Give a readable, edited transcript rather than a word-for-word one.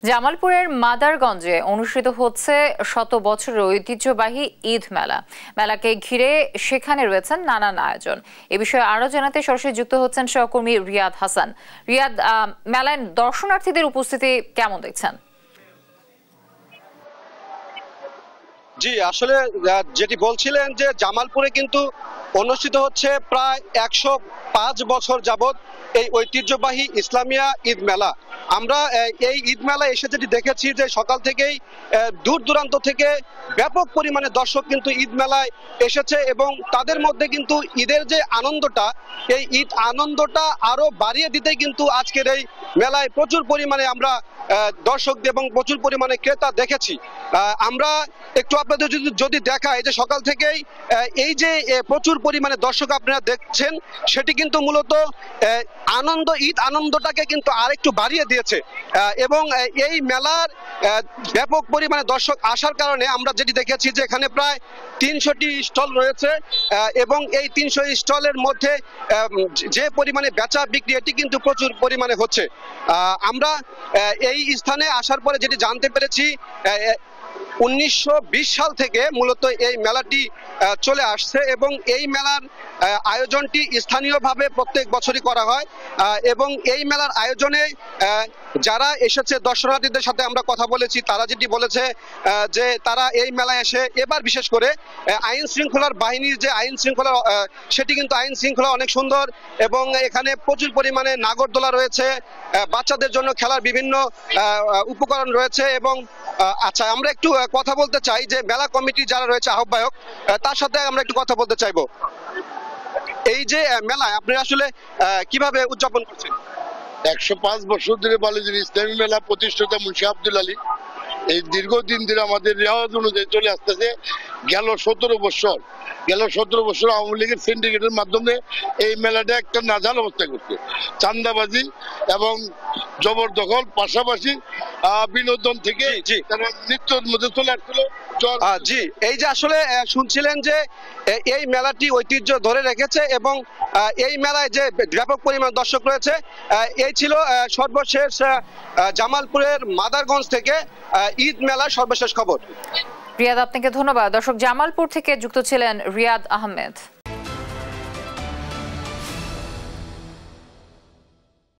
জামালপুরের মাদারগঞ্জে অনুষ্ঠিত হচ্ছে শত বছরের ঐতিহ্যবাহী ঈদ মেলা। মেলাকে ঘিরে সেখানে রয়েছেন নানান আয়োজন। এ বিষয়ে আরো জানাতে সরাসরি যুক্ত হচ্ছেন সহকর্মী রিয়াদ হাসান। রিয়াদ, মেলায় দর্শনার্থীদের উপস্থিতি কেমন দেখছেন? জি, আসলে যেটি বলছিলেন যে জামালপুরে কিন্তু অনুষ্ঠিত হচ্ছে প্রায় 105 বছর যাবত এই ঐতিহ্যবাহী ইসলামিয়া ঈদ মেলা। আমরা এই ঈদ মেলা এসে যেটি দেখেছি যে সকাল থেকেই দূর দূরান্ত থেকে ব্যাপক পরিমাণে দর্শক কিন্তু ঈদ মেলায় এসেছে এবং তাদের মধ্যে কিন্তু ঈদের যে আনন্দটা, এই ঈদ আনন্দটা আরো বাড়িয়ে দিতে কিন্তু আজকের এই মেলায় প্রচুর পরিমাণে আমরা দর্শক এবং প্রচুর পরিমাণে ক্রেতা দেখেছি। আমরা একটু আপনাদের যদি দেখাই যে সকাল থেকেই এই যে প্রচুর পরিমাণে দর্শক আপনারা দেখছেন, সেটি কিন্তু মূলত আনন্দ, ঈদ আনন্দটাকে কিন্তু আরেকটু বাড়িয়ে দিয়েছে এবং এই মেলার ব্যাপক পরিমাণে দর্শক আসার কারণে আমরা যেটি দেখেছি যে এখানে প্রায় 300টি স্টল রয়েছে এবং এই 300 স্টলের মধ্যে যে পরিমাণে বেচা বিক্রি এটি কিন্তু প্রচুর পরিমাণে হচ্ছে। আমরা এই স্থানে আসার পরে যেটি জানতে পেরেছি 1920 সাল থেকে মূলত এই মেলাটি চলে আসছে এবং এই মেলার আয়োজনটি স্থানীয়ভাবে প্রত্যেক বছরই করা হয় এবং এই মেলার আয়োজনে যারা এসেছে দর্শনার্থীদের সাথে আমরা কথা বলেছি, তারা যেটি বলেছে যে তারা এই মেলায় এসে এবার বিশেষ করে আইন শৃঙ্খলার বাহিনীর যে আইন শৃঙ্খলা, সেটি কিন্তু আইন শৃঙ্খলা অনেক সুন্দর এবং এখানে প্রচুর পরিমাণে নাগরদোলা রয়েছে, বাচ্চাদের জন্য খেলার বিভিন্ন উপকরণ রয়েছে এবং আচ্ছা, আমরা একটু কথা বলতে চাই যে মেলা কমিটি যারা রয়েছে আহ্বায়ক, তার সাথে আমরা একটু কথা বলতে চাইবো। এই যে মেলায় আপনি আসলে কিভাবে উদযাপন করছেন? 105 বছর ধরে বালিজুর ইসলামী মেলা প্রতিষ্ঠাতা মুন্সি আব্দুল আলী এই দীর্ঘদিন ধরে আমাদের রেওয়াজ অনুযায়ী চলে আসতেছে। গেল 17 বছর আওয়ামী লীগের সিন্ডিকেটের মাধ্যমে এই মেলাটা একটা নাজাল অবস্থা করছে। চাঁদাবাজি এবং জবরদখল, পাশাপাশি বিনোদন থেকে নৃত্যের মধ্যে চলে আসছিল। জি, এই যে আসলে শুনছিলেন যে এই মেলাটি ঐতিহ্য ধরে রেখেছে এবং এই মেলায় যে ব্যাপক পরিমাণ দর্শক রয়েছে। এই ছিল সর্বশেষ জামালপুরের মাদারগঞ্জ থেকে ঈদ মেলার সর্বশেষ খবর। রিয়াদ, আপনাকে ধন্যবাদ। দর্শক, জামালপুর থেকে যুক্ত ছিলেন রিয়াদ আহমেদ।